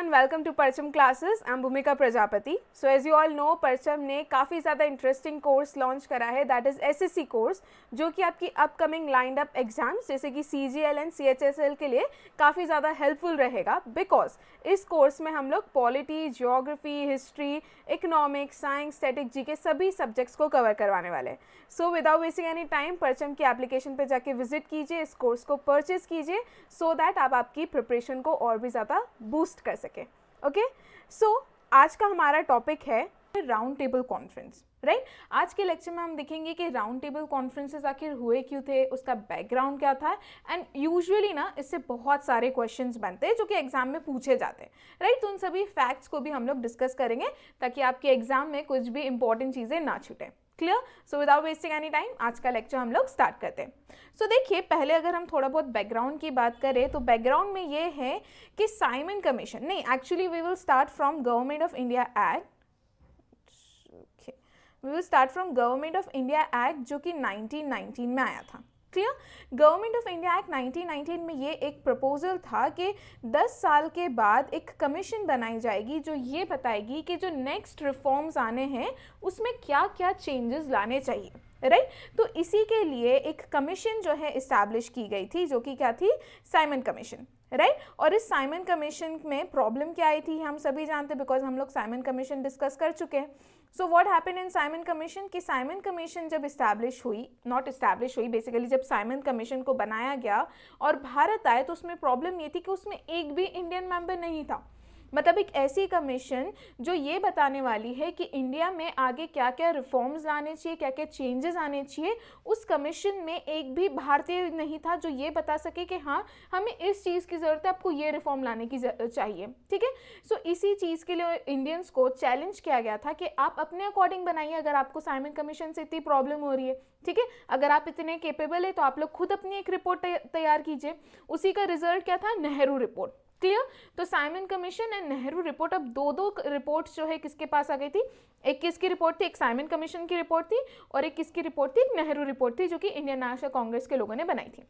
everyone, welcome to Parcham classes. I am Bhumika Prajapati. So as you all know, Parcham ने काफ़ी ज़्यादा interesting course launch करा है, दैट इज़ एसएससी कोर्स, जो कि आपकी अपकमिंग लाइंड अप एग्जाम्स जैसे कि सीजीएल एंड सीएचएसएल के लिए काफ़ी ज़्यादा हेल्पफुल रहेगा. बिकॉज इस कोर्स में हम लोग polity, geography, history, economics, science, static, G K सभी सब्जेक्ट्स को कवर करवाने वाले हैं. So without wasting any time, Parcham की एप्लीकेशन पर जाके विजिट कीजिए, इस कोर्स को परचेज कीजिए, सो दैट आप आपकी प्रिपरेशन को और भी ज़्यादा बूस्ट कर सके. ओके, सो आज का हमारा टॉपिक है राउंड टेबल कॉन्फ्रेंस. राइट, आज के लेक्चर में हम देखेंगे कि राउंड टेबल कॉन्फ्रेंसेस आखिर हुए क्यों थे, उसका बैकग्राउंड क्या था. एंड यूजुअली ना इससे बहुत सारे क्वेश्चंस बनते हैं जो कि एग्जाम में पूछे जाते हैं. राइट, तो उन सभी फैक्ट्स को भी हम लोग डिस्कस करेंगे ताकि आपके एग्जाम में कुछ भी इंपॉर्टेंट चीज़ें ना छूटें. Clear? So without wasting any time आज का लेक्चर हम लोग स्टार्ट करते हैं. सो देखिए, पहले अगर हम थोड़ा बहुत बैकग्राउंड की बात करें तो बैकग्राउंड में ये है कि साइमन कमीशन, नहीं actually we will start from government of India act. We will start from government of India act जो कि 1919 में आया था. Clear? Government of India act 1919 में ये एक प्रपोजल था कि 10 साल के बाद एक कमीशन बनाई जाएगी जो ये बताएगी कि जो नेक्स्ट रिफॉर्म्स आने हैं उसमें क्या क्या चेंजेस लाने चाहिए. राइट, तो इसी के लिए एक कमीशन जो है इस्टेब्लिश की गई थी जो कि क्या थी, साइमन कमीशन. राइट, और इस साइमन कमीशन में प्रॉब्लम क्या आई थी हम सभी जानते हैं, बिकॉज हम लोग साइमन कमीशन डिस्कस कर चुके हैं. So what happened in Simon commission कि साइमन कमीशन जब इस्टेब्लिश हुई, नॉट इस्टेब्लिश हुई बेसिकली, जब साइमन कमीशन को बनाया गया और भारत आए तो उसमें प्रॉब्लम ये थी कि उसमें एक भी इंडियन मेंबर नहीं था. मतलब एक ऐसी कमीशन जो ये बताने वाली है कि इंडिया में आगे क्या क्या रिफॉर्म्स लाने चाहिए, क्या क्या चेंजेस आने चाहिए. उस कमीशन में एक भी भारतीय नहीं था जो ये बता सके कि हाँ हमें इस चीज़ की ज़रूरत है, आपको ये रिफॉर्म लाने की चाहिए. ठीक है, सो इसी चीज़ के लिए इंडियंस को चैलेंज किया गया था कि आप अपने अकॉर्डिंग बनाइए. अगर आपको साइमन कमीशन से इतनी प्रॉब्लम हो रही है, ठीक है, अगर आप इतने केपेबल है तो आप लोग खुद अपनी एक रिपोर्ट तैयार कीजिए. उसी का रिजल्ट क्या था, नेहरू रिपोर्ट. क्लियर? तो Simon commission and Nehru report, अब दो रिपोर्ट्स जो है किसके पास आ गई थी, एक किसकी रिपोर्ट थी, एक साइमन कमीशन की रिपोर्ट थी और एक किसकी रिपोर्ट थी, एक नेहरू रिपोर्ट थी जो कि इंडियन नेशनल कांग्रेस के लोगों ने बनाई थी.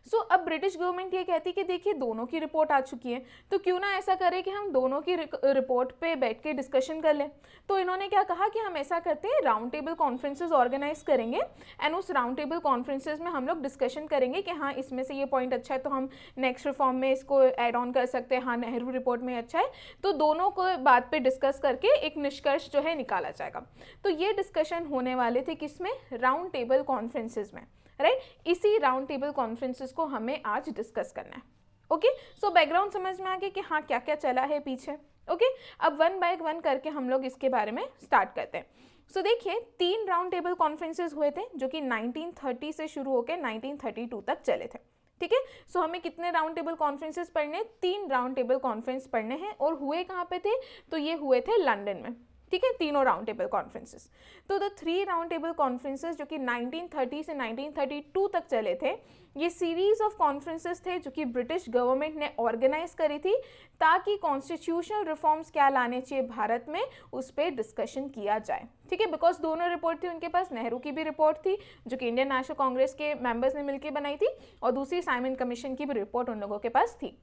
सो अब ब्रिटिश गवर्नमेंट ये कहती कि देखिए दोनों की रिपोर्ट आ चुकी है तो क्यों ना ऐसा करें कि हम दोनों की रिपोर्ट पे बैठ के डिस्कशन कर लें. तो इन्होंने क्या कहा कि हम ऐसा करते हैं, राउंड टेबल कॉन्फ्रेंसेस ऑर्गेनाइज करेंगे एंड उस राउंड टेबल कॉन्फ्रेंसेस में हम लोग डिस्कशन करेंगे कि हाँ इसमें से ये पॉइंट अच्छा है तो हम नेक्स्ट रिफॉर्म में इसको ऐड ऑन कर सकते हैं, हाँ नेहरू रिपोर्ट में अच्छा है, तो दोनों को बात पे डिस्कस करके एक निष्कर्ष जो है निकाला जाएगा. तो ये डिस्कशन होने वाले थे किसमें, राउंड टेबल कॉन्फ्रेंसेस में. राइट, इसी राउंड टेबल कॉन्फ्रेंसेस को हमें आज डिस्कस करना है. ओके, सो बैकग्राउंड समझ में आ गया कि हाँ क्या क्या चला है पीछे. ओके, अब वन बाय वन करके हम लोग इसके बारे में स्टार्ट करते हैं. सो देखिए, 3 राउंड टेबल कॉन्फ्रेंसेस हुए थे जो कि 1930 से शुरू होकर 1932 तक चले थे. ठीक है, सो हमें कितने राउंड टेबल कॉन्फ्रेंसेस पढ़ने हैं, 3 राउंड टेबल कॉन्फ्रेंस पढ़ने हैं. और हुए कहाँ पे थे, तो ये हुए थे लंदन में. ठीक है, तीनों राउंड टेबल कॉन्फ्रेंसेस. तो द 3 राउंड टेबल कॉन्फ्रेंसेस जो कि 1930 से 1932 तक चले थे, ये सीरीज ऑफ कॉन्फ्रेंसेस थे जो कि ब्रिटिश गवर्नमेंट ने ऑर्गेनाइज करी थी ताकि कॉन्स्टिट्यूशनल रिफॉर्म्स क्या लाने चाहिए भारत में उस पर डिस्कशन किया जाए. ठीक है, बिकॉज दोनों रिपोर्ट थी उनके पास, नेहरू की भी रिपोर्ट थी जो कि इंडियन नेशनल कांग्रेस के मेंबर्स ने मिलकर बनाई थी और दूसरी साइमन कमीशन की भी रिपोर्ट उन लोगों के पास थी.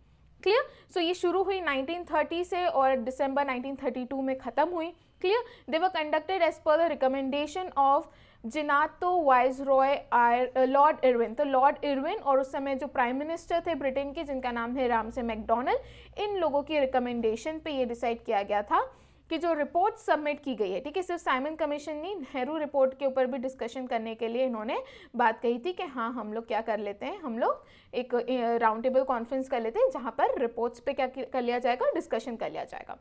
क्लियर? सो ये शुरू हुई 1930 से और दिसंबर 1932 में ख़त्म हुई. Clear? They were conducted as per the recommendation of जिनातो वाइसरॉय लॉर्ड इरविन. तो लॉर्ड इरविन और उस समय जो प्राइम मिनिस्टर थे ब्रिटेन के जिनका नाम है रामसे मैकडोनल्ड, इन लोगों की रिकमेंडेशन पे ये डिसाइड किया गया था कि जो रिपोर्ट सबमिट की गई है, ठीक है, सिर्फ साइमन कमीशन नहीं, नेहरू रिपोर्ट के ऊपर भी डिस्कशन करने के लिए इन्होंने बात कही थी कि हाँ हम लोग क्या कर लेते हैं, हम लोग एक राउंड टेबल कॉन्फ्रेंस कर लेते हैं जहाँ पर रिपोर्ट्स पे क्या कर लिया जाएगा, डिस्कशन कर लिया जाएगा.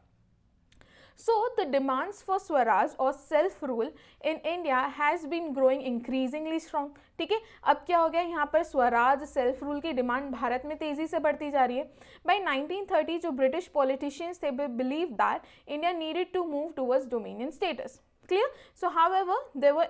So the demands for Swaraj or self-rule in India has been growing increasingly strong. ठीक है, अब क्या हो गया, यहाँ पर स्वराज सेल्फ रूल की डिमांड भारत में तेजी से बढ़ती जा रही है. बाय 1930 जो ब्रिटिश पॉलिटिशियंस थे believe that India needed to move towards dominion status. Clear? So however, there were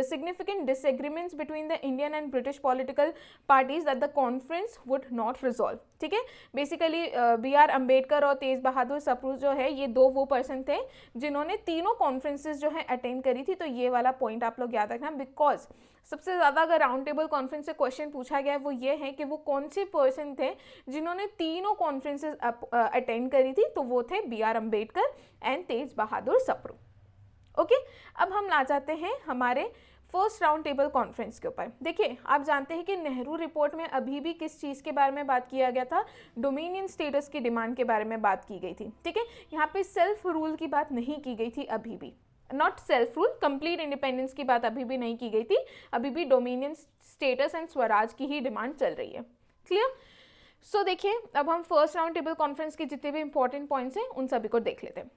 significant disagreements between the Indian and British political parties that the conference would not resolve. ठीक है, basically B.R. Ambedkar और तेज बहादुर सप्रू जो है ये दो वो person थे जिन्होंने तीनों कॉन्फ्रेंसेस जो है अटेंड करी थी. तो ये वाला पॉइंट आप लोग याद रखना, बिकॉज सबसे ज़्यादा अगर राउंड टेबल कॉन्फ्रेंस से क्वेश्चन पूछा गया है वो ये है कि वो कौन से पर्सन थे जिन्होंने तीनों कॉन्फ्रेंसेस अटेंड करी थी. तो वो थे B.R. Ambedkar and Tej Bahadur Sapru. Okay, अब हम आ जाते हैं हमारे फर्स्ट राउंड टेबल कॉन्फ्रेंस के ऊपर. देखिए, आप जानते हैं कि नेहरू रिपोर्ट में अभी भी किस चीज़ के बारे में बात किया गया था, डोमिनियन स्टेटस की डिमांड के बारे में बात की गई थी. ठीक है, यहाँ पे सेल्फ रूल की बात नहीं की गई थी अभी भी, not self rule, complete independence की बात अभी भी नहीं की गई थी. अभी भी डोमिनियन स्टेटस एंड स्वराज की ही डिमांड चल रही है. क्लियर? सो देखिए, अब हम फर्स्ट राउंड टेबल कॉन्फ्रेंस के जितने भी इंपॉर्टेंट पॉइंट्स हैं उन सभी को देख लेते हैं.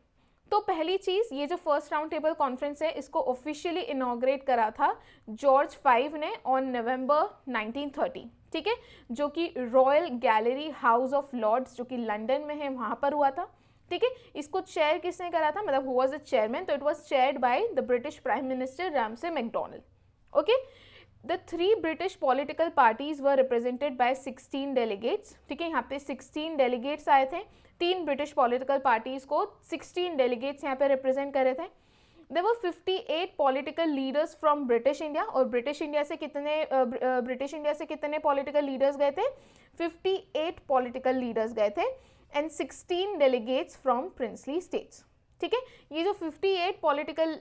तो पहली चीज़, ये जो फर्स्ट राउंड टेबल कॉन्फ्रेंस है इसको ऑफिशियली इनॉग्रेट करा था जॉर्ज 5 ने ऑन नवंबर 1930. ठीक है, जो कि royal gallery house of lords जो कि लंदन में है वहाँ पर हुआ था. ठीक है, इसको चेयर किसने करा था, मतलब हु वाज द चेयरमैन, तो it was chaired by the British prime minister Ramsay MacDonald. Okay, the 3 British political parties were represented by 16 delegates. ठीक है, यहाँ पे 16 डेलीगेट्स आए थे. 3 ब्रिटिश पॉलिटिकल पार्टीज को 16 डेलीगेट्स यहाँ पे रिप्रेजेंट करे थे. There were 58 political leaders from British India. और ब्रिटिश इंडिया से कितने पॉलिटिकल लीडर्स गए थे, 58 पॉलिटिकल लीडर्स गए थे and 16 delegates from princely states. ठीक है, ये जो 58 पॉलिटिकल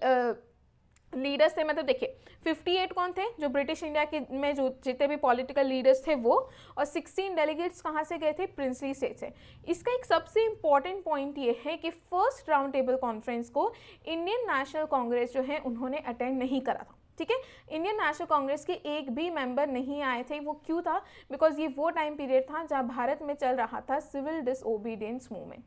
लीडर्स थे, मतलब देखिए 58 कौन थे, जो ब्रिटिश इंडिया के में जो जितने भी पॉलिटिकल लीडर्स थे वो, और 16 डेलीगेट्स कहाँ से गए थे, प्रिंसली स्टेट से. इसका एक सबसे इंपॉर्टेंट पॉइंट ये है कि फर्स्ट राउंड टेबल कॉन्फ्रेंस को इंडियन नेशनल कांग्रेस जो है उन्होंने अटेंड नहीं करा था. ठीक है, इंडियन नेशनल कांग्रेस के एक भी मेंबर नहीं आए थे. वो क्यों था, बिकॉज ये वो टाइम पीरियड था जहाँ भारत में चल रहा था सिविल डिसओबीडियंस मूवमेंट.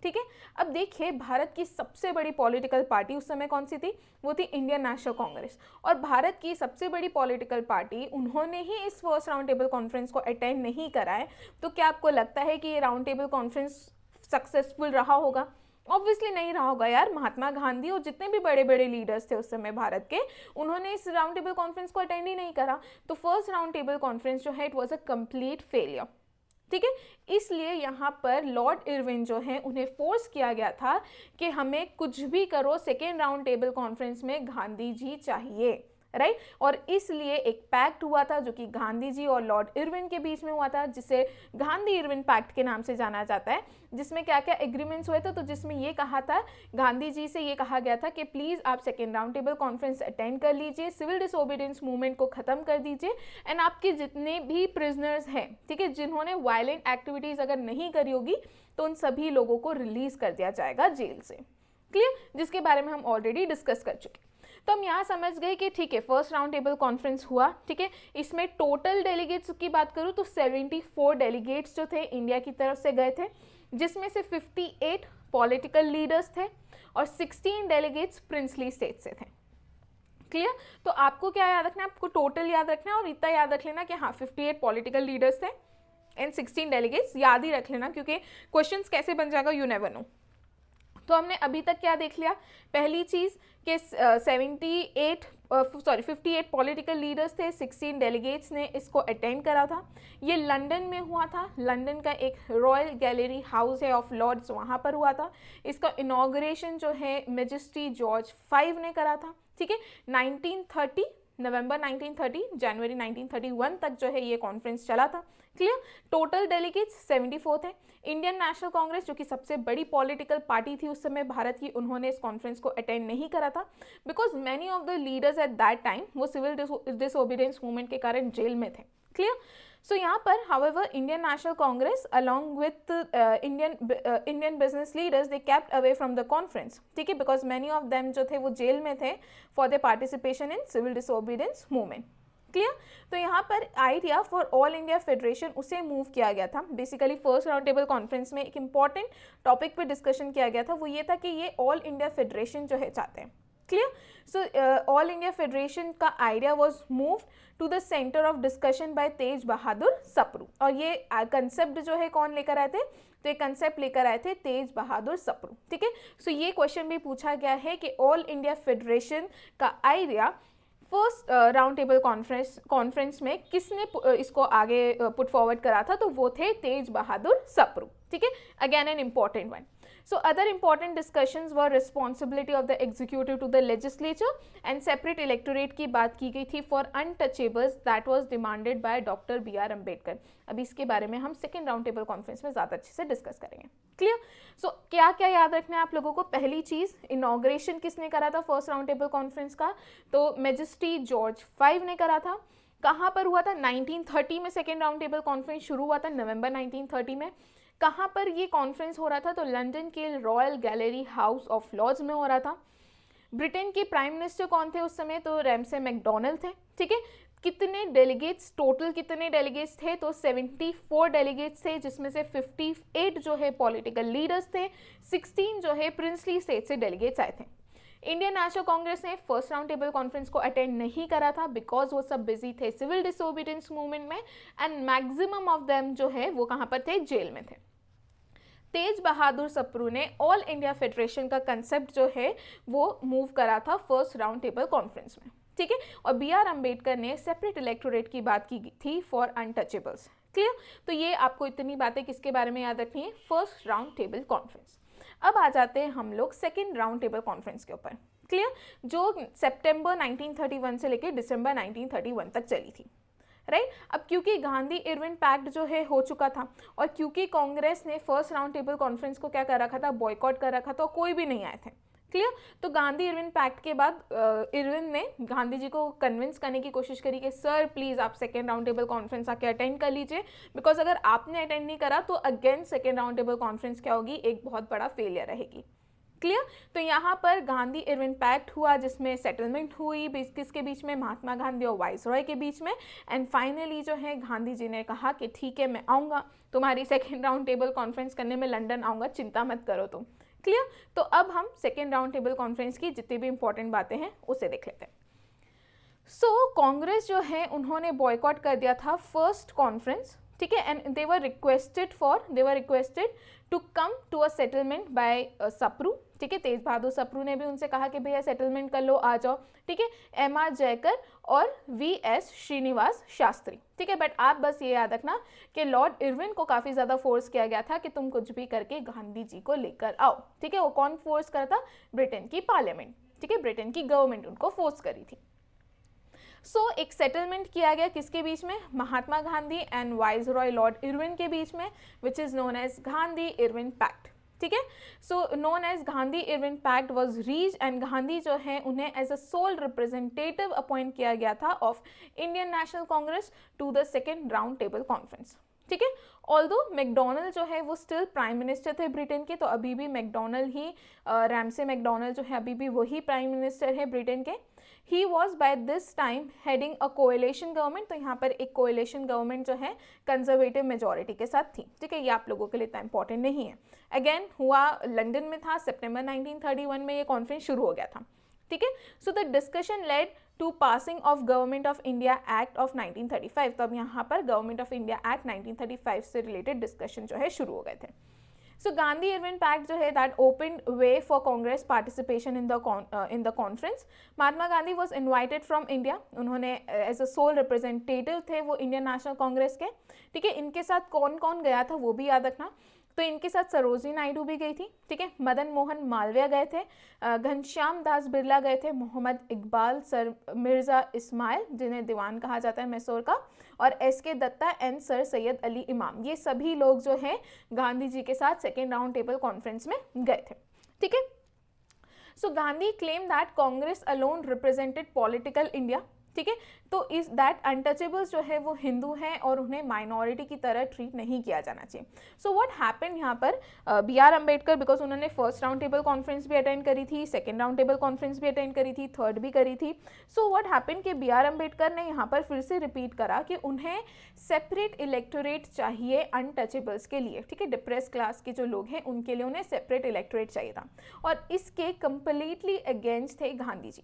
ठीक है, अब देखिए भारत की सबसे बड़ी पॉलिटिकल पार्टी उस समय कौन सी थी, वो थी इंडियन नेशनल कांग्रेस. और भारत की सबसे बड़ी पॉलिटिकल पार्टी उन्होंने ही इस फर्स्ट राउंड टेबल कॉन्फ्रेंस को अटेंड नहीं करा है. तो क्या आपको लगता है कि ये राउंड टेबल कॉन्फ्रेंस सक्सेसफुल रहा होगा? ऑब्वियसली नहीं रहा होगा यार. महात्मा गांधी और जितने भी बड़े बड़े लीडर्स थे उस समय भारत के, उन्होंने इस राउंड टेबल कॉन्फ्रेंस को अटेंड ही नहीं करा. तो फर्स्ट राउंड टेबल कॉन्फ्रेंस जो है it was a complete failure. ठीक है, इसलिए यहाँ पर लॉर्ड इरविन जो है उन्हें फोर्स किया गया था कि हमें कुछ भी करो, सेकेंड राउंड टेबल कॉन्फ्रेंस में गांधी जी चाहिए. राइट, और इसलिए एक पैक्ट हुआ था जो कि गांधी जी और लॉर्ड इरविन के बीच में हुआ था, जिसे गांधी इरविन पैक्ट के नाम से जाना जाता है. जिसमें क्या क्या एग्रीमेंट्स हुए थे, तो जिसमें ये कहा था, गांधी जी से ये कहा गया था कि प्लीज़ आप second round table conference attend कर लीजिए, सिविल डिसओबीडियंस मूवमेंट को ख़त्म कर दीजिए, एंड आपके जितने भी प्रिजनर्स हैं, ठीक है, जिन्होंने वायलेंट एक्टिविटीज़ अगर नहीं करी होगी तो उन सभी लोगों को रिलीज़ कर दिया जाएगा जेल से. क्लियर, जिसके बारे में हम ऑलरेडी डिस्कस कर चुके. तो हम यहाँ समझ गए कि ठीक है, फर्स्ट राउंड टेबल कॉन्फ्रेंस हुआ. ठीक है, इसमें टोटल डेलीगेट्स की बात करूँ तो 74 डेलीगेट्स जो थे इंडिया की तरफ से गए थे, जिसमें से 58 पॉलिटिकल लीडर्स थे और 16 डेलीगेट्स प्रिंसली स्टेट से थे. क्लियर, तो आपको क्या याद रखना है, आपको टोटल याद रखना है और इतना याद रख लेना कि हाँ 58 पॉलिटिकल लीडर्स थे एंड 16 डेलीगेट्स. याद ही रख लेना क्योंकि क्वेश्चंस कैसे बन जाएगा यू नेवर नो. तो हमने अभी तक क्या देख लिया, पहली चीज़ कि 58 पॉलिटिकल लीडर्स थे, 16 डेलीगेट्स ने इसको अटेंड करा था. ये लंदन में हुआ था. लंदन का एक रॉयल गैलरी हाउस है ऑफ लॉर्ड्स, वहाँ पर हुआ था. इसका इनॉग्रेशन जो है मैजेस्टी जॉर्ज 5 ने करा था. ठीक है, 1930 नवंबर 1930 जनवरी 1931 तक जो है ये कॉन्फ्रेंस चला था. क्लियर, टोटल डेलीगेट्स 74 थे. इंडियन नेशनल कांग्रेस जो कि सबसे बड़ी पॉलिटिकल पार्टी थी उस समय भारत की, उन्होंने इस कॉन्फ्रेंस को अटेंड नहीं करा था because many of the leaders at that time वो सिविल डिसओबीडियंस मूवमेंट के कारण जेल में थे. क्लियर, सो यहाँ पर however Indian National Congress along with Indian business leaders they kept away from the conference. ठीक है, बिकॉज मैनी ऑफ देम जो थे वो जेल में थे for the participation in civil disobedience movement. Clear, तो यहाँ पर idea for all India federation उसे मूव किया गया था. Basically first round table conference में एक इंपॉर्टेंट टॉपिक पे डिस्कशन किया गया था, वो ये था कि ये ऑल इंडिया फेडरेशन जो है चाहते हैं. Clear. So all India federation का idea was move to the centre of discussion by Tej Bahadur Sapru. और ये कंसेप्ट जो है कौन लेकर आए थे, तो ये कंसेप्ट लेकर आए थे तेज बहादुर सप्रू. ठीक है. सो ये क्वेश्चन भी पूछा गया है कि ऑल इंडिया फेडरेशन का idea first round table conference में किसने इसको आगे पुट फॉरवर्ड करा था, तो वो थे तेज बहादुर सप्रू. ठीक है. Again an important one. So other important discussions were responsibility of the executive to the legislature and separate electorate की बात की गई थी for untouchables that was demanded by Dr. B.R. Ambedkar. अभी इसके बारे में हम सेकेंड राउंड टेबल कॉन्फ्रेंस में ज़्यादा अच्छे से डिस्कस करेंगे. क्लियर. सो क्या क्या याद रखना है आप लोगों को. पहली चीज़, इनॉग्रेशन किसने करा था फर्स्ट राउंड टेबल कॉन्फ्रेंस का, तो मैजेस्टी जॉर्ज 5 ने करा था. कहाँ पर हुआ था, 1930 में सेकेंड राउंड टेबल कॉन्फ्रेंस शुरू हुआ था, नवंबर 1930 में. कहाँ पर ये कॉन्फ्रेंस हो रहा था, तो लंदन के royal gallery house of lords में हो रहा था. ब्रिटेन के प्राइम मिनिस्टर कौन थे उस समय, तो रैमसे मैकडोनल्ड थे. ठीक है. कितने डेलीगेट्स, टोटल कितने डेलीगेट्स थे, तो 74 डेलीगेट्स थे, जिसमें से 58 जो है पॉलिटिकल लीडर्स थे, 16 जो है प्रिंसली स्टेट से डेलीगेट्स आए थे. इंडियन नेशनल कांग्रेस ने फर्स्ट राउंड टेबल कॉन्फ्रेंस को अटेंड नहीं करा था बिकॉज वो सब बिजी थे सिविल डिसोबीडियंस मूवमेंट में, एंड मैक्सिमम ऑफ देम जो है वो कहाँ पर थे, जेल में थे. तेज बहादुर सप्रू ने ऑल इंडिया फेडरेशन का कंसेप्ट जो है वो मूव करा था फर्स्ट राउंड टेबल कॉन्फ्रेंस में. ठीक है. और B.R. अम्बेडकर ने सेपरेट इलेक्टोरेट की बात की थी फॉर अनटचेबल्स. क्लियर. तो ये आपको इतनी बातें किसके बारे में याद रखनी है, फर्स्ट राउंड टेबल कॉन्फ्रेंस. अब आ जाते हैं हम लोग सेकेंड राउंड टेबल कॉन्फ्रेंस के ऊपर. क्लियर. जो सितंबर 1931 से लेकर दिसंबर 1931 तक चली थी. राइट. अब क्योंकि गांधी इरविन पैक्ट जो है हो चुका था, और क्योंकि कांग्रेस ने फर्स्ट राउंड टेबल कॉन्फ्रेंस को क्या कर रखा था, बॉयकॉट कर रखा था, कोई भी नहीं आए थे. क्लियर. तो गांधी इरविन पैक्ट के बाद इरविन ने गांधी जी को कन्विंस करने की कोशिश करी कि सर प्लीज़ आप सेकेंड राउंड टेबल कॉन्फ्रेंस आके अटेंड कर लीजिए, बिकॉज अगर आपने अटेंड नहीं करा तो again second round table conference क्या होगी, एक बहुत बड़ा फेलियर रहेगी. क्लियर. तो यहाँ पर गांधी इरविन पैक्ट हुआ, जिसमें सेटलमेंट हुई किसके बीच में, महात्मा गांधी और वाइसरॉय के बीच में. एंड फाइनली जो है गांधी जी ने कहा कि ठीक है मैं आऊँगा तुम्हारी सेकेंड राउंड टेबल कॉन्फ्रेंस करने में, लंदन आऊँगा, चिंता मत करो तुम. क्लियर. तो अब हम सेकेंड राउंड टेबल कॉन्फ्रेंस की जितनी भी इंपॉर्टेंट बातें हैं उसे देख लेते हैं. सो कांग्रेस जो है उन्होंने बॉयकॉट कर दिया था फर्स्ट कॉन्फ्रेंस. ठीक है. And they were requested to come to a settlement by Sapru. ठीक है. तेज बहादुर सप्रू ने भी उनसे कहा कि भैया सेटलमेंट कर लो, आ जाओ. ठीक है. M.R. जयकर और V.S. श्रीनिवास शास्त्री. ठीक है. बट आप बस ये याद रखना कि लॉर्ड इरविन को काफ़ी ज़्यादा फोर्स किया गया था कि तुम कुछ भी करके गांधी जी को लेकर आओ. ठीक है. वो कौन फोर्स करा था, ब्रिटेन की पार्लियामेंट. ठीक है. ब्रिटेन की गवर्नमेंट उनको फोर्स करी थी. सो एक सेटलमेंट किया गया किसके बीच में, Mahatma Gandhi and viceroy Lord Irwin के बीच में, which is known as Gandhi Irwin pact. ठीक है. So known as Gandhi Irwin pact was reach, and Gandhi जो है उन्हें as a sole representative appoint किया गया था of Indian National Congress to the second round table conference. ठीक है. ऑल्दो मैकडोनल्ड जो है वो स्टिल प्राइम मिनिस्टर थे ब्रिटेन के, तो अभी भी मैकडोनल्ड ही, रैमसे मैकडोनल्ड जो है अभी भी वही प्राइम मिनिस्टर है ब्रिटेन के. He was by this time heading a coalition government. तो यहाँ पर एक कोएलिशन गवर्नमेंट जो है कंजर्वेटिव मेजोरिटी के साथ थी. ठीक है. ये आप लोगों के लिए इतना इंपॉर्टेंट नहीं है. अगेन हुआ लंदन में था, सितंबर 1931 में ये कॉन्फ्रेंस शुरू हो गया था. ठीक है. So the discussion led to passing of government of India act of 1935. तो अब यहाँ पर गवर्नमेंट ऑफ इंडिया एक्ट 1935 से रिलेटेड डिस्कशन जो है शुरू हो गए थे. सो गांधी इरविन पैक्ट जो है that opened way for Congress participation in the conference. Mahatma Gandhi was invited from India. उन्होंने एज अ सोल रिप्रेजेंटेटिव थे वो इंडियन नेशनल कांग्रेस के. ठीक है. इनके साथ कौन कौन गया था वो भी याद रखना. तो इनके साथ सरोजिनी नायडू भी गई थी. ठीक है. मदन मोहन मालवीय गए थे, घनश्याम दास बिरला गए थे, मोहम्मद इकबाल, सर मिर्ज़ा इस्माइल जिन्हें दीवान कहा जाता है मैसूर का, और S.K. Datta and sir Syed Ali Imam. ये सभी लोग जो हैं गांधी जी के साथ सेकेंड राउंड टेबल कॉन्फ्रेंस में गए थे. ठीक है. So Gandhi claim that Congress alone represented political India. ठीक है। तो इस दैट अनटचेबल्स जो है वो हिंदू हैं और उन्हें माइनॉरिटी की तरह ट्रीट नहीं किया जाना चाहिए। सो व्हाट हैपेंड यहाँ पर, बी आर अम्बेडकर, बिकॉज उन्होंने फर्स्ट राउंड टेबल कॉन्फ्रेंस भी अटेंड करी थी, सेकेंड राउंड टेबल कॉन्फ्रेंस भी अटेंड करी थी, थर्ड भी करी थी। सो व्हाट हैपेंड कि बी आर अम्बेडकर ने यहाँ पर फिर से रिपीट करा कि उन्हें सेपरेट इलेक्टोरेट चाहिए अनटचेबल्स के लिए, ठीक है, डिप्रेस क्लास के जो लोग हैं उनके लिए उन्हें सेपरेट इलेक्टोरेट चाहिए था, और इसके कंप्लीटली अगेंस्ट थे गांधी जी,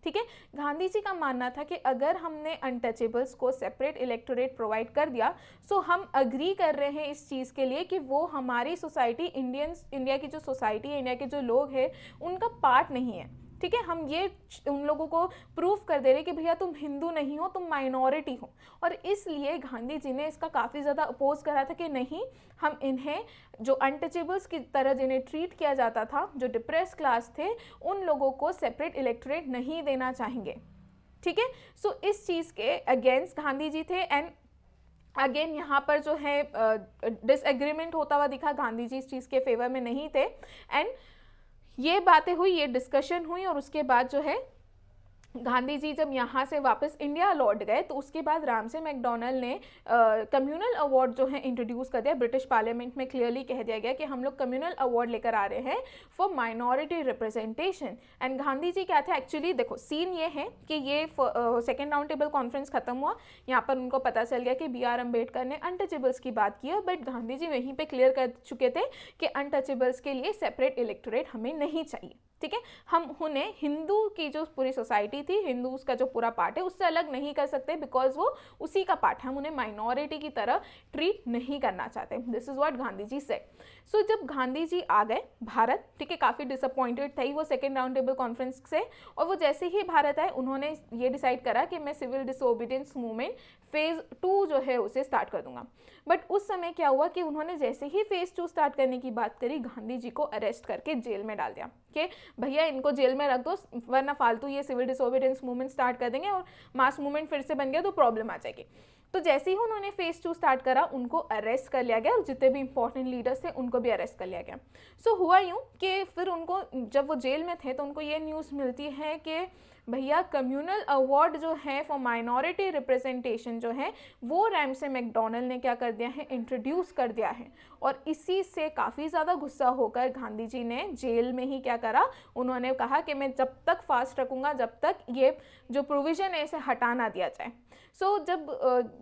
ठीक है। गांधी जी का मानना था कि अगर हमने अनटचेबल्स को सेपरेट इलेक्टोरेट प्रोवाइड कर दिया, सो हम अग्री कर रहे हैं इस चीज़ के लिए कि वो हमारी सोसाइटी, इंडिया की जो सोसाइटी है, इंडिया के जो लोग हैं उनका पार्ट नहीं है, ठीक है। हम ये उन लोगों को प्रूफ कर दे रहे कि भैया तुम हिंदू नहीं हो, तुम माइनॉरिटी हो, और इसलिए गांधी जी ने इसका काफ़ी ज़्यादा अपोज करा था कि नहीं, हम इन्हें जो अनटचेबल्स की तरह जिन्हें ट्रीट किया जाता था, जो डिप्रेस क्लास थे, उन लोगों को सेपरेट इलेक्टोरेट नहीं देना चाहेंगे, ठीक है। सो इस चीज़ के अगेंस्ट गांधी जी थे, एंड अगेन यहाँ पर जो है डिसएग्रीमेंट होता हुआ दिखा, गांधी जी इस चीज़ के फेवर में नहीं थे, एंड ये बातें हुई, ये डिस्कशन हुई, और उसके बाद जो है गांधी जी जब यहाँ से वापस इंडिया लौट गए तो उसके बाद रामसे मैकडॉनल्ड ने कम्युनल अवार्ड जो है इंट्रोड्यूस कर दिया। ब्रिटिश पार्लियामेंट में क्लियरली कह दिया गया कि हम लोग कम्युनल अवार्ड लेकर आ रहे हैं for minority representation. And Gandhi ji क्या थे एक्चुअली, देखो सीन ये है कि ये सेकेंड राउंड टेबल कॉन्फ्रेंस खत्म हुआ, यहाँ पर उनको पता चल गया कि बी आर अम्बेडकर ने अनटचेबल्स की बात की है, बट गांधी जी वहीं पर क्लियर कर चुके थे कि अनटचेबल्स के लिए सेपरेट इलेक्टोरेट हमें नहीं चाहिए, ठीक है। हम उन्हें हिंदू की जो पूरी सोसाइटी थी, हिंदू का जो पूरा पार्ट है, उससे अलग नहीं कर सकते, बिकॉज वो उसी का पार्ट है, हम उन्हें माइनॉरिटी की तरह ट्रीट नहीं करना चाहते। This is what Gandhi ji said. So जब गांधी जी आ गए भारत, ठीक है, काफ़ी डिसअपॉइंटेड थे वो सेकेंड राउंड टेबल कॉन्फ्रेंस से, और वो जैसे ही भारत आए उन्होंने ये डिसाइड करा कि मैं सिविल डिसोबीडियंस मूवमेंट फेज़ 2 जो है उसे स्टार्ट कर दूंगा। बट उस समय क्या हुआ कि उन्होंने जैसे ही फेज़ 2 स्टार्ट करने की बात करी, गांधी जी को अरेस्ट करके जेल में डाल दिया कि भैया इनको जेल में रख दो, वरना फालतू ये सिविल डिसोबीडियंस मूवमेंट स्टार्ट कर देंगे और मास मूवमेंट फिर से बन गया तो प्रॉब्लम आ जाएगी। तो जैसे ही उन्होंने फेज़ 2 स्टार्ट करा, उनको अरेस्ट कर लिया गया, और जितने भी इंपॉर्टेंट लीडर्स थे उनको भी अरेस्ट कर लिया गया। सो हुआ यूँ कि फिर उनको, जब वो जेल में थे तो उनको ये न्यूज़ मिलती है कि भैया कम्युनल अवार्ड जो है फॉर माइनॉरिटी रिप्रेजेंटेशन जो है वो रैमसे मैकडॉनल्ड ने क्या कर दिया है, इंट्रोड्यूस कर दिया है। और इसी से काफ़ी ज़्यादा गुस्सा होकर गांधी जी ने जेल में ही क्या करा, उन्होंने कहा कि मैं जब तक फास्ट रखूँगा जब तक ये जो प्रोविज़न है इसे हटा ना दिया जाए। सो जब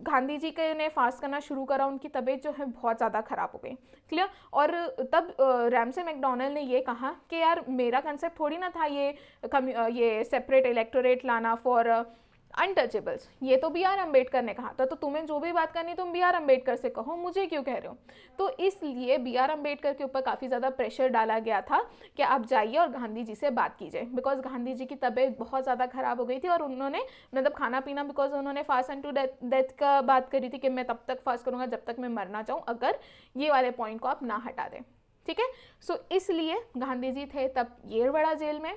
गांधी जी के ने फास्ट करना शुरू करा, उनकी तबीयत जो है बहुत ज़्यादा ख़राब हो गई, क्लियर। और तब रैमसे मैकडॉनल्ड ने ये कहा कि यार मेरा कंसेप्ट थोड़ी ना था ये सेपरेट इलेक्टोरेट लाना फॉर अनटचेबल्स, ये तो बी आर अम्बेडकर ने कहा था, तो तुम्हें जो भी बात करनी तुम बी आर अम्बेडकर से कहो, मुझे क्यों कह रहे हो। तो इसलिए बी आर अम्बेडकर के ऊपर काफ़ी ज़्यादा प्रेशर डाला गया था कि आप जाइए और गांधी जी से बात कीजिए, बिकॉज गांधी जी की तबीयत बहुत ज़्यादा ख़राब हो गई थी, और उन्होंने मतलब खाना पीना, बिकॉज उन्होंने फास्ट एंड टू डेथ का बात करी थी कि मैं तब तक फास्ट करूँगा जब तक मैं मरना चाहूँ, अगर ये वाले पॉइंट को आप ना हटा दें, ठीक है। सो इसलिए गांधी जी थे तब येरवड़ा जेल में।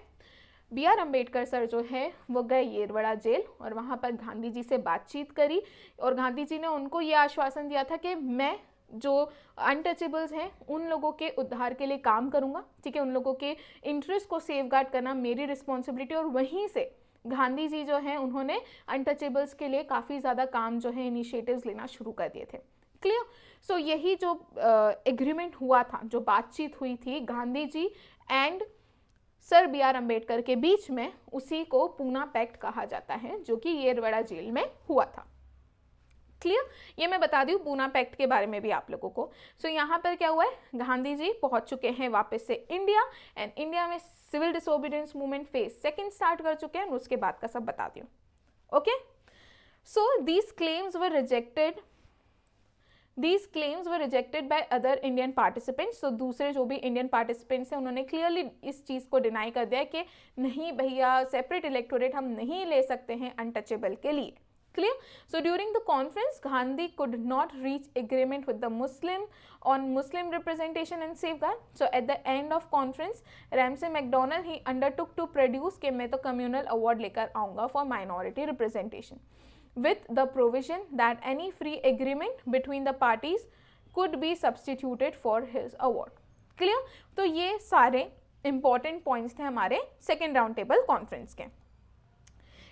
बी आर अम्बेडकर सर जो है वो गए येरवड़ा जेल, और वहाँ पर गांधी जी से बातचीत करी, और गांधी जी ने उनको ये आश्वासन दिया था कि मैं जो अनटचेबल्स हैं उन लोगों के उद्धार के लिए काम करूँगा, ठीक है, उन लोगों के इंटरेस्ट को सेफगार्ड करना मेरी रिस्पॉन्सिबिलिटी। और वहीं से गांधी जी जो हैं उन्होंने अनटचेबल्स के लिए काफ़ी ज़्यादा काम जो है इनिशिएटिव्स लेना शुरू कर दिए थे, क्लियर। सो यही जो एग्रीमेंट हुआ था, जो बातचीत हुई थी Gandhi ji and sir B R Ambedkar के बीच में, उसी को पूना पैक्ट कहा जाता है, जो कि येरवड़ा जेल में हुआ था, क्लियर। ये मैं बता दूं पूना पैक्ट के बारे में भी आप लोगों को। सो यहाँ पर क्या हुआ है, गांधी जी पहुंच चुके हैं वापस से इंडिया, एंड इंडिया में civil disobedience movement phase 2 start कर चुके हैं, उसके बाद का सब बता दूं, okay. So these claims were rejected These claims were rejected by other Indian participants. So दूसरे जो भी इंडियन पार्टिसिपेंट्स हैं उन्होंने क्लियरली इस चीज़ को डिनाई कर दिया कि नहीं भैया सेपरेट इलेक्टोरेट हम नहीं ले सकते हैं अनटचेबल के लिए, clear. So during the conference Gandhi could not reach agreement with the Muslim representation and safeguard. So at the end of conference Ramsay MacDonald he undertook to produce कि मैं तो communal award लेकर आऊँगा for minority representation, with the provision that any free agreement between the parties could be substituted for his award, clear. तो ये सारे important points थे हमारे सेकेंड राउंड टेबल कॉन्फ्रेंस के।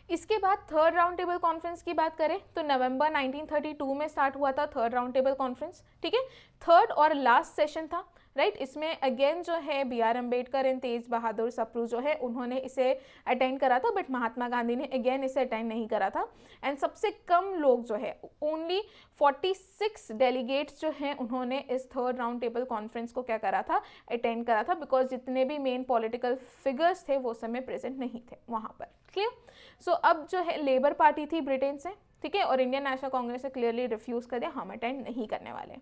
इसके बाद थर्ड राउंड टेबल कॉन्फ्रेंस की बात करें तो नवंबर 1932 में स्टार्ट हुआ था थर्ड राउंड टेबल कॉन्फ्रेंस, ठीक है, थर्ड और लास्ट सेशन था, राइट। इसमें अगेन जो है बी.आर. अम्बेडकर एंड तेज बहादुर सप्रू जो है उन्होंने इसे अटेंड करा था, बट महात्मा गांधी ने अगेन इसे अटेंड नहीं करा था। एंड सबसे कम लोग जो है ओनली 46 डेलीगेट्स जो हैं उन्होंने इस थर्ड राउंड टेबल कॉन्फ्रेंस को क्या करा था, अटेंड करा था, बिकॉज जितने भी मेन पॉलिटिकल फिगर्स थे वो समय प्रेजेंट नहीं थे वहाँ पर। क्लियर। सो अब जो है लेबर पार्टी थी ब्रिटेन से, ठीक है, और इंडियन नेशनल कांग्रेस से क्लियरली रिफ्यूज कर दिया, हम अटेंड नहीं करने वाले।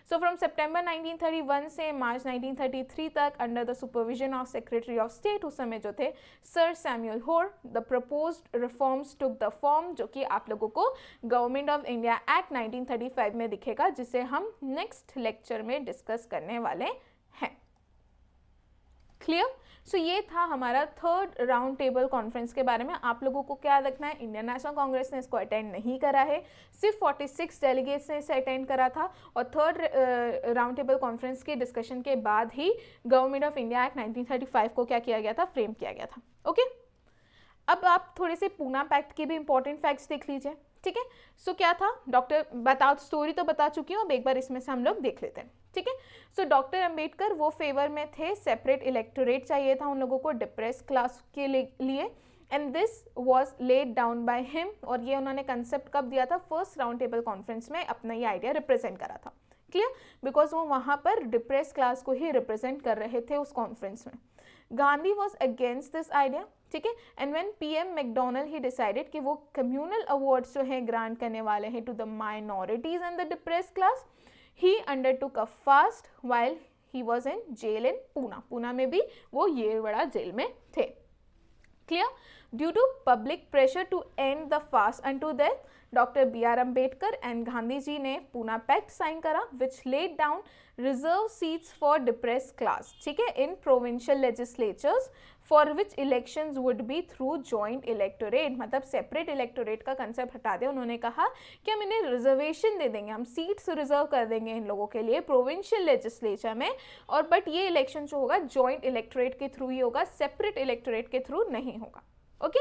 सो फ्रॉम सितंबर 1931 से मार्च 1933 तक under the supervision of secretary of state उस समय जो थे सर सैमुअल होर, the proposed reforms took the form, जो कि आप लोगों को गवर्नमेंट ऑफ इंडिया एक्ट 1935 में दिखेगा, जिसे हम नेक्स्ट लेक्चर में डिस्कस करने वाले हैं। क्लियर। सो ये था हमारा थर्ड राउंड टेबल कॉन्फ्रेंस के बारे में। आप लोगों को क्या रखना है, इंडियन नेशनल कांग्रेस ने इसको अटेंड नहीं करा है, सिर्फ 46 डेलीगेट्स ने इसे अटेंड करा था, और थर्ड राउंड टेबल कॉन्फ्रेंस के डिस्कशन के बाद ही गवर्नमेंट ऑफ इंडिया एक्ट 1935 को क्या किया गया था, फ्रेम किया गया था। ओके, अब आप थोड़े से पूना पैक्ट के भी इंपॉर्टेंट फैक्ट्स देख लीजिए, ठीक है। सो क्या था, डॉक्टर बताओ, स्टोरी तो बता चुकी हूँ, अब एक बार इसमें से हम लोग देख लेते हैं, ठीक है। सो डॉक्टर अंबेडकर वो फेवर में थे, सेपरेट इलेक्टोरेट चाहिए था उन लोगों को डिप्रेस क्लास के लिए, and this was laid down by him, और ये उन्होंने कंसेप्ट कब दिया था, फर्स्ट राउंड टेबल कॉन्फ्रेंस में अपना ये आइडिया रिप्रेजेंट करा था। क्लियर, बिकॉज वो वहाँ पर डिप्रेस क्लास को ही रिप्रेजेंट कर रहे थे उस कॉन्फ्रेंस में। Gandhi was against this idea, ठीक है, and when PM McDonald he decided कि वो कम्युनल अवार्ड्स जो है ग्रांट करने वाले हैं to the minorities and the depress class, he undertook a fast while he was in jail in Poona. Poona में भी वो येरवड़ा जेल में थे। Clear? Due to public pressure to end the fast unto death, doctor B R. Ambedkar and Gandhi ji ने Poona pact sign करा, which led down reserve seats for depress class, ठीक है, in provincial legislatures for which elections would be through joint electorate. मतलब separate electorate का concept हटा दिया, उन्होंने कहा कि हम इन्हें रिजर्वेशन दे देंगे, हम सीट्स रिजर्व कर देंगे इन लोगों के लिए प्रोविंशियल लेजिस्लेचर में, और बट ये इलेक्शन जो होगा जॉइंट इलेक्टोरेट के थ्रू ही होगा, सेपरेट इलेक्टोरेट के थ्रू नहीं होगा। ओके,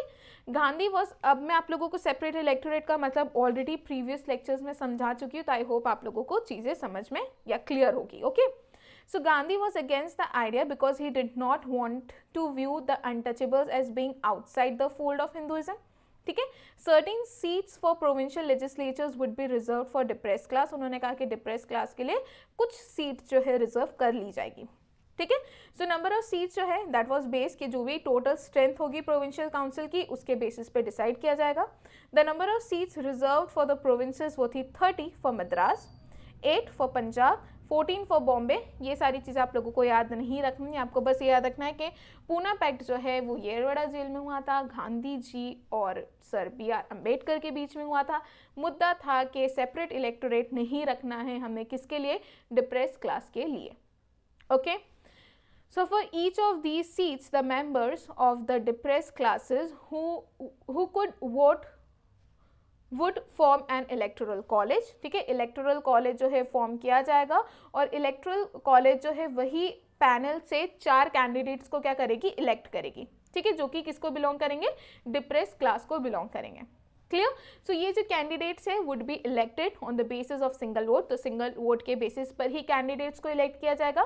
गांधी वॉज, अब मैं आप लोगों को सेपरेट इलेक्टोरेट का मतलब ऑलरेडी प्रीवियस लेक्चर्स में समझा चुकी हूँ, तो आई होप आप लोगों को चीज़ें समझ में या क्लियर होगी। Okay, so Gandhi was against the idea because he did not want to view the untouchables as being outside the fold of Hinduism, ठीक है। Certain seats for provincial legislatures would be reserve for depress class, उन्होंने कहा कि depress class के लिए कुछ seat जो है रिजर्व कर ली जाएगी, ठीक है। सो नंबर ऑफ सीट्स जो है दैट वाज बेस्ड कि जो भी टोटल स्ट्रेंथ होगी प्रोविंशियल काउंसिल की उसके बेसिस पे डिसाइड किया जाएगा। The number of seats reserve for the provinces वो थी 30 for Madras, 8 for Punjab, 14 for Bombay. ये सारी चीज़ें आप लोगों को याद नहीं रखनी, आपको बस ये याद रखना है कि पूना पैक्ट जो है वो येरवड़ा जेल में हुआ था, गांधी जी और सर बी.आर. अम्बेडकर के बीच में हुआ था। मुद्दा था कि सेपरेट इलेक्टोरेट नहीं रखना है हमें, किसके लिए, डिप्रेस क्लास के लिए। Okay, so for each of these seats the members of the depressed classes who could vote would form an electoral college, ठीक है। electoral college जो है फॉर्म किया जाएगा, और electoral college जो है वही पैनल से 4 कैंडिडेट्स को क्या करेगी, इलेक्ट करेगी, ठीक है, जो कि किसको बिलोंग करेंगे, डिप्रेस क्लास को बिलोंग करेंगे। क्लियर। सो ये जो कैंडिडेट्स है would be elected on the basis of single vote, तो सिंगल वोट के बेसिस पर ही कैंडिडेट्स को इलेक्ट किया जाएगा,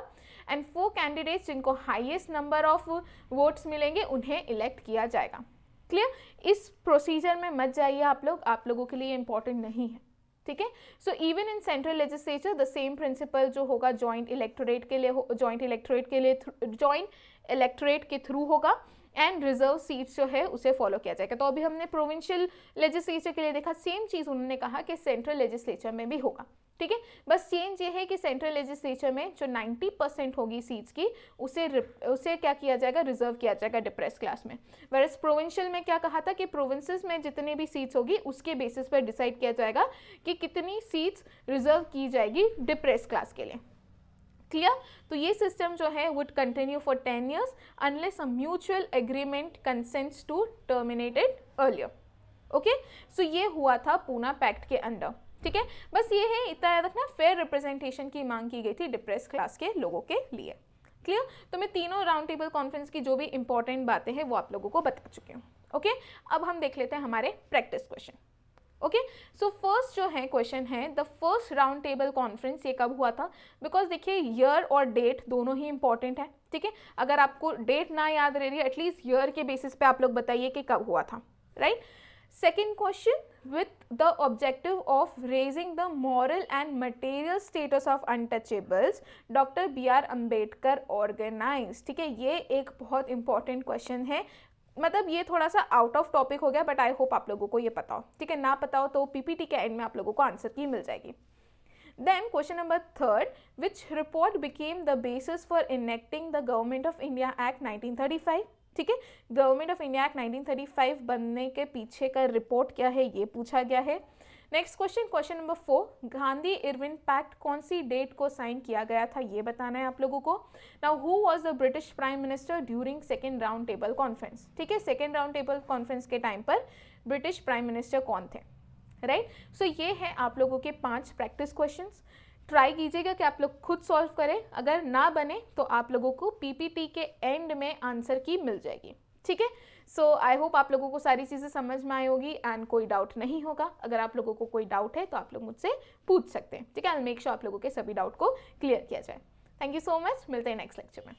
एंड 4 कैंडिडेट्स जिनको हाईएस्ट नंबर ऑफ वोट्स मिलेंगे उन्हें इलेक्ट किया जाएगा। क्लियर। इस प्रोसीजर में मत जाइए आप लोग, आप लोगों के लिए इंपॉर्टेंट नहीं है, ठीक है। So even in central legislature the same principle जो होगा जॉइंट इलेक्टोरेट के थ्रू होगा, एंड रिजर्व सीट्स जो है उसे फॉलो किया जाएगा। तो अभी हमने प्रोविंशियल लेजिस्लेचर के लिए देखा, सेम चीज़ उन्होंने कहा कि सेंट्रल लेजिस्लेचर में भी होगा, ठीक है। बस चेंज ये है कि सेंट्रल लेजिस्लेचर में जो 90% होगी सीट्स की उसे क्या किया जाएगा, रिजर्व किया जाएगा डिप्रेस क्लास में। वरस प्रोविंशियल में क्या कहा था कि प्रोविंसेस में जितनी भी सीट्स होगी उसके बेसिस पर डिसाइड किया जाएगा कि कितनी सीट्स रिजर्व की जाएगी डिप्रेस क्लास के लिए। क्लियर। तो ये सिस्टम जो है would continue for 10 years unless a mutual agreement consents to terminated earlier. Okay, so ये हुआ था पूना पैक्ट के अंडर, ठीक है। बस ये है, इतना याद रखना, फेयर रिप्रेजेंटेशन की मांग की गई थी डिप्रेस क्लास के लोगों के लिए। क्लियर। तो मैं तीनों राउंड टेबल कॉन्फ्रेंस की जो भी इंपॉर्टेंट बातें हैं वो आप लोगों को बता चुकी हूँ। ओके अब हम देख लेते हैं हमारे practice question. Okay so first जो है क्वेश्चन है, the first round table conference ये कब हुआ था? बिकॉज देखिए ईयर और डेट दोनों ही इंपॉर्टेंट है, ठीक है। अगर आपको डेट ना याद रह रही है, एटलीस्ट ईयर के बेसिस पे आप लोग बताइए कि कब हुआ था, right. Second question, with the objective of raising the moral and material status of untouchables doctor BR Ambedkar organise, ठीक है। ये एक बहुत इंपॉर्टेंट क्वेश्चन है, मतलब ये थोड़ा सा आउट ऑफ टॉपिक हो गया, बट आई होप आप लोगों को ये पता हो, ठीक है। ना पता हो तो PPT के एंड में आप लोगों को आंसर की मिल जाएगी। Then question number third, which report became the basis for enacting the government of India act 1935, ठीक है। गवर्नमेंट ऑफ इंडिया एक्ट 1935 बनने के पीछे का रिपोर्ट क्या है, ये पूछा गया है। Next question, question number 4, Gandhi Irwin pact कौन सी डेट को साइन किया गया था, ये बताना है आप लोगों को। Now who was the British prime minister during second round table conference, ठीक है। सेकेंड राउंड टेबल कॉन्फ्रेंस के टाइम पर ब्रिटिश प्राइम मिनिस्टर कौन थे, राइट। सो ये है आप लोगों के 5 प्रैक्टिस क्वेश्चंस। ट्राई कीजिएगा कि आप लोग खुद सॉल्व करें, अगर ना बने तो आप लोगों को PPT के एंड में आंसर की मिल जाएगी, ठीक है। सो आई होप आप लोगों को सारी चीज़ें समझ में आई होगी एंड कोई डाउट नहीं होगा। अगर आप लोगों को कोई डाउट है तो आप लोग मुझसे पूछ सकते हैं, ठीक है। आई विल मेक श्योर आप लोगों के सभी डाउट को क्लियर किया जाए। थैंक यू सो मच, मिलते हैं नेक्स्ट लेक्चर में।